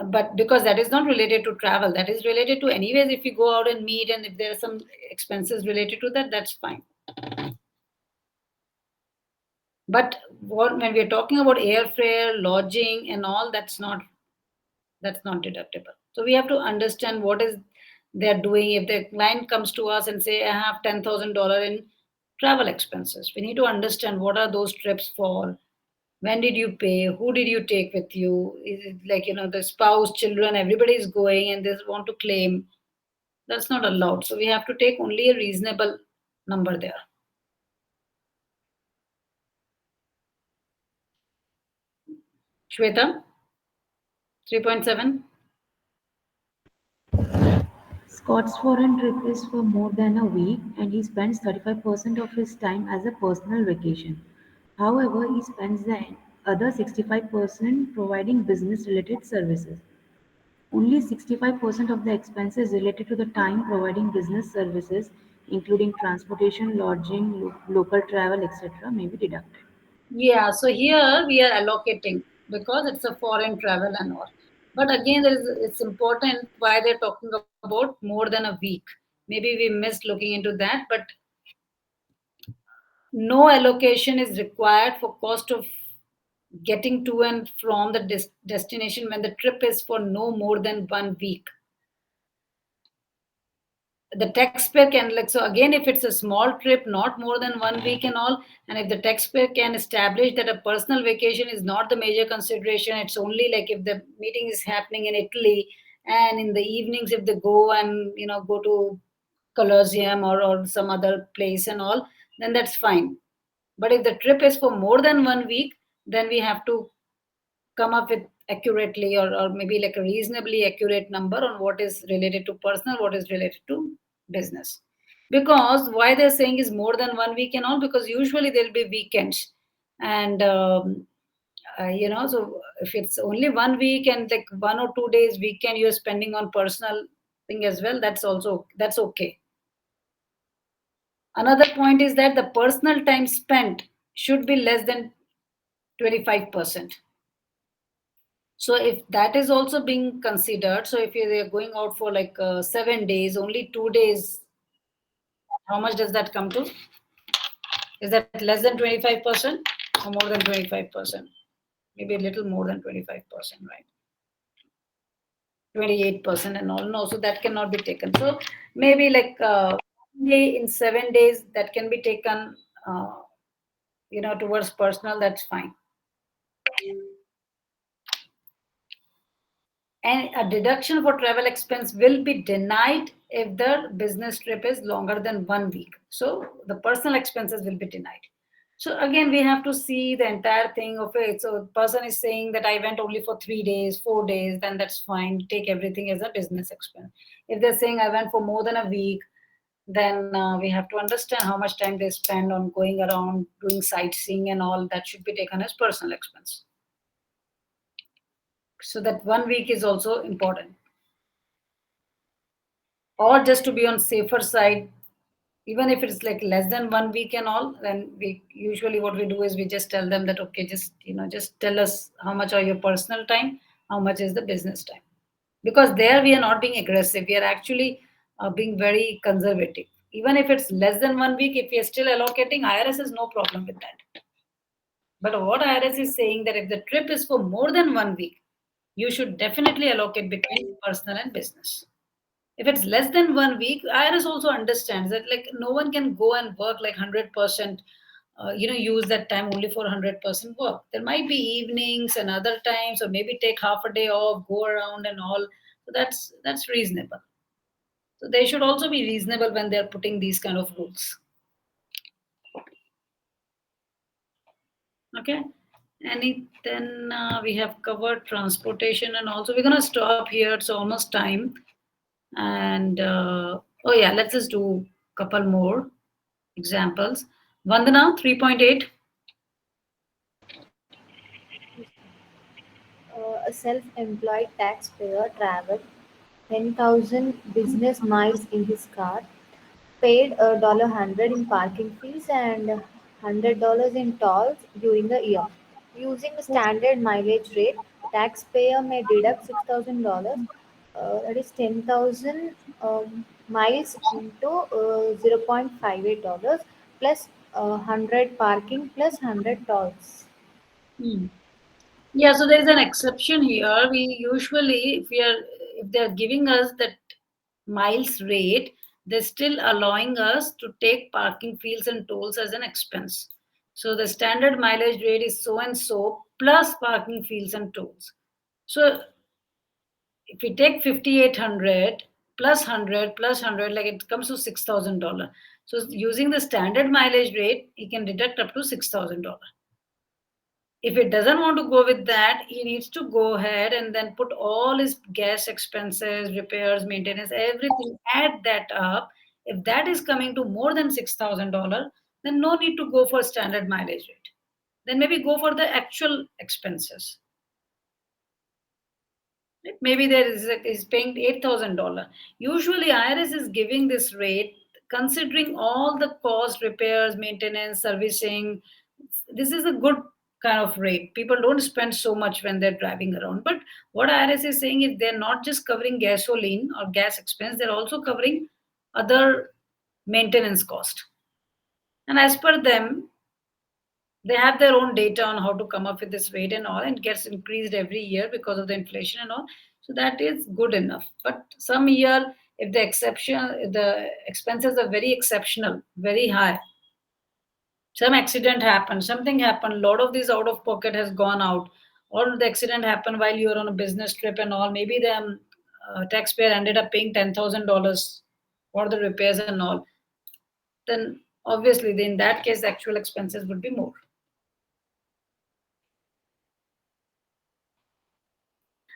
But because that is not related to travel, that is related to anyways, if you go out and meet and if there are some expenses related to that, that's fine. But when we're talking about airfare, lodging and all, that's not deductible. So we have to understand what is they're doing. If the client comes to us and say, I have $10,000 in travel expenses, we need to understand what are those trips for, when did you pay, who did you take with you, is it like, the spouse, children, everybody is going and they want to claim. That's not allowed. So we have to take only a reasonable number there. Shweta, 3.7. Scott's foreign trip is for more than a week and he spends 35% of his time as a personal vacation. However, he spends the other 65% providing business related services. Only 65% of the expenses related to the time providing business services, including transportation, lodging, local travel, etc., may be deducted. Yeah, so here we are allocating because it's a foreign travel and all. But again, it's important why they're talking about more than a week. Maybe we missed looking into that, but no allocation is required for cost of getting to and from the destination when the trip is for no more than 1 week. The taxpayer can, like, so again, if it's a small trip not more than 1 week and all, and if the taxpayer can establish that a personal vacation is not the major consideration, it's only like if the meeting is happening in Italy and in the evenings if they go and go to Colosseum or some other place and all, then that's fine. But if the trip is for more than 1 week, then we have to come up with accurately or maybe like a reasonably accurate number on what is related to personal, what is related to business. Because why they're saying is more than 1 week and all, because usually there'll be weekends. And, so if it's only 1 week and like 1 or 2 days weekend you're spending on personal thing as well, that's okay. Another point is that the personal time spent should be less than 25%. So if that is also being considered, so if you're going out for like 7 days, only 2 days, how much does that come to? Is that less than 25% or more than 25%? Maybe a little more than 25%, right? 28% and all. No, so that cannot be taken. So maybe like day in 7 days that can be taken, towards personal. That's fine. And a deduction for travel expense will be denied if the business trip is longer than 1 week. So the personal expenses will be denied. So again, we have to see the entire thing of it. So the person is saying that I went only for 3 days, 4 days, then that's fine. Take everything as a business expense. If they're saying I went for more than a week, then we have to understand how much time they spend on going around, doing sightseeing and all. That should be taken as personal expense. So that 1 week is also important. Or just to be on safer side, even if it's like less than 1 week and all, then we usually what we do is we just tell them that okay, just tell us how much are your personal time, how much is the business time, because there we are not being aggressive, we are actually being very conservative. Even if it's less than 1 week, if we are still allocating, IRS has no problem with that. But what IRS is saying that if the trip is for more than 1 week, you should definitely allocate between personal and business. If it's less than 1 week, IRS also understands that like no one can go and work like 100%, use that time only for 100% work. There might be evenings and other times, or maybe take half a day off, go around and all. So that's reasonable. So they should also be reasonable when they're putting these kind of rules. Okay. And then we have covered transportation, and also we're gonna stop here. It's almost time. And oh yeah, let's just do a couple more examples. Vandana, 3.8. A self-employed taxpayer traveled 10,000 business miles in his car, paid $100 in parking fees and $100 in tolls during the year. Using the standard mileage rate, the taxpayer may deduct $6,000, that is 10,000 miles into $0.58 plus 100 parking plus 100 tolls. Yeah, so there's an exception here. We usually, if they're giving us that miles rate, they're still allowing us to take parking fees and tolls as an expense. So the standard mileage rate is so and so plus parking fees and tolls. So if we take 5,800 plus 100 plus 100, like it comes to $6,000. So using the standard mileage rate, he can deduct up to $6,000. If it doesn't want to go with that, he needs to go ahead and then put all his gas expenses, repairs, maintenance, everything, add that up. If that is coming to more than $6,000, then no need to go for standard mileage rate. Then maybe go for the actual expenses. Maybe there is paying $8,000. Usually IRS is giving this rate considering all the cost, repairs, maintenance, servicing. This is a good kind of rate. People don't spend so much when they're driving around. But what IRS is saying is they're not just covering gasoline or gas expense, they're also covering other maintenance cost. And as per them, they have their own data on how to come up with this rate and all, and it gets increased every year because of the inflation and all. So that is good enough. But some year, if the expenses are very exceptional, very high, some accident happened, something happened, a lot of this out of pocket has gone out, or the accident happened while you were on a business trip and all, maybe the taxpayer ended up paying $10,000 for the repairs and all, then obviously in that case the actual expenses would be more.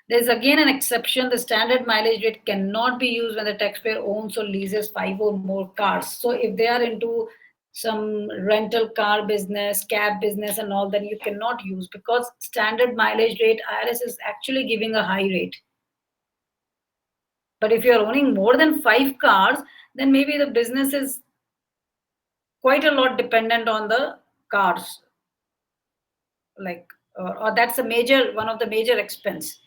There's again an exception. The standard mileage rate cannot be used when the taxpayer owns or leases 5 or more cars. So if they are into some rental car business, cab business and all, then you cannot use, because standard mileage rate, IRS is actually giving a high rate. But if you're owning more than 5 cars, then maybe the business is quite a lot dependent on the cars, like, or that's a major, one of the major expense.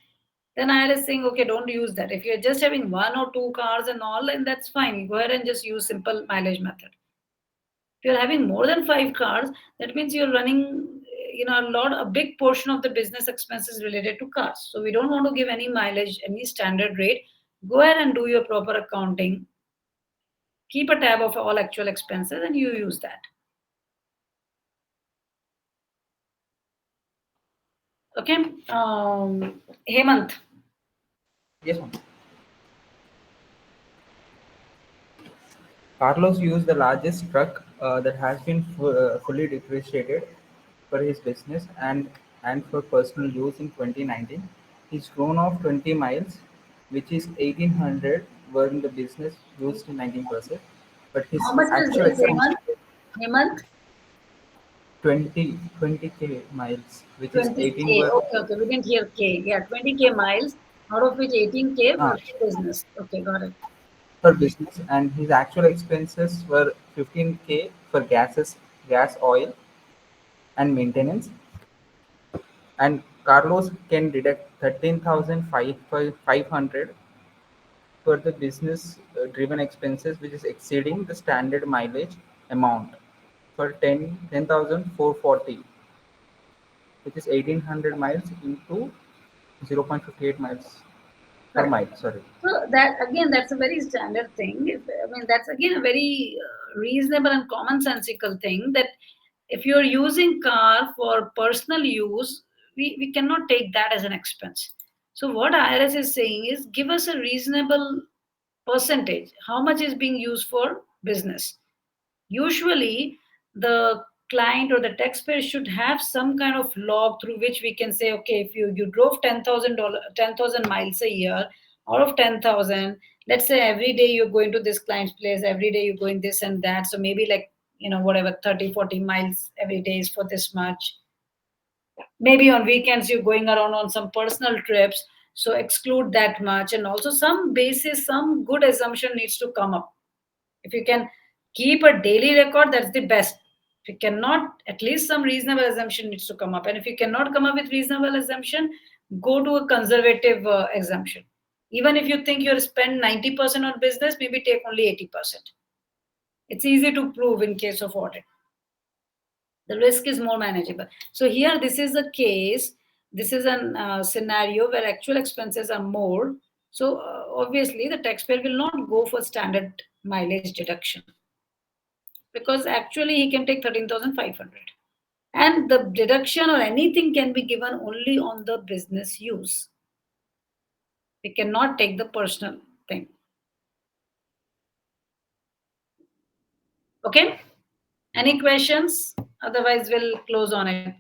Then I was saying, okay, don't use that. If you're just having one or two cars and all, then that's fine. You go ahead and just use simple mileage method. If you're having more than 5 cars, that means you're running, a big portion of the business expenses related to cars. So we don't want to give any mileage, any standard rate. Go ahead and do your proper accounting. Keep a tab of all actual expenses and you use that. Okay. Hemant. Yes, ma'am. Carlos used the largest truck that has been fully depreciated for his business and for personal use in 2019. He's grown off 20 miles, which is 1800 were in the business used in 19%, but his How much is actual this, expense Hemant? Hemant? 20k miles, which is 18 20K. were Okay, okay. We didn't hear K. Yeah, 20K miles, out of which 18K uh, for business. Okay, got it. for business, and his actual expenses were 15k for gas, oil, and maintenance. And Carlos can deduct 13,500 for the business driven expenses, which is exceeding the standard mileage amount for 10,440, which is 1800 miles into 0.58 miles per Correct. mile. Sorry. So that again, that's a very standard thing. That's again a very reasonable and commonsensical thing that if you're using car for personal use, we cannot take that as an expense. So what IRS is saying is give us a reasonable percentage. How much is being used for business? Usually the client or the taxpayer should have some kind of log through which we can say, okay, if you drove $10,000, 10,000 miles a year, out of 10,000, let's say every day you're going to this client's place, every day you're going this and that, so maybe like, whatever, 30, 40 miles every day is for this much. Maybe on weekends you're going around on some personal trips, so exclude that much. And also some basis, some good assumption needs to come up. If you can keep a daily record, that's the best. If you cannot, at least some reasonable assumption needs to come up. And if you cannot come up with reasonable assumption, go to a conservative assumption. Even if you think you'll spend 90% on business, maybe take only 80%. It's easy to prove in case of audit. The risk is more manageable. So here, this is a case, this is a scenario where actual expenses are more. So obviously the taxpayer will not go for standard mileage deduction, because actually he can take 13,500. And the deduction or anything can be given only on the business use. We cannot take the personal thing. Okay? Any questions? Otherwise, we'll close on it.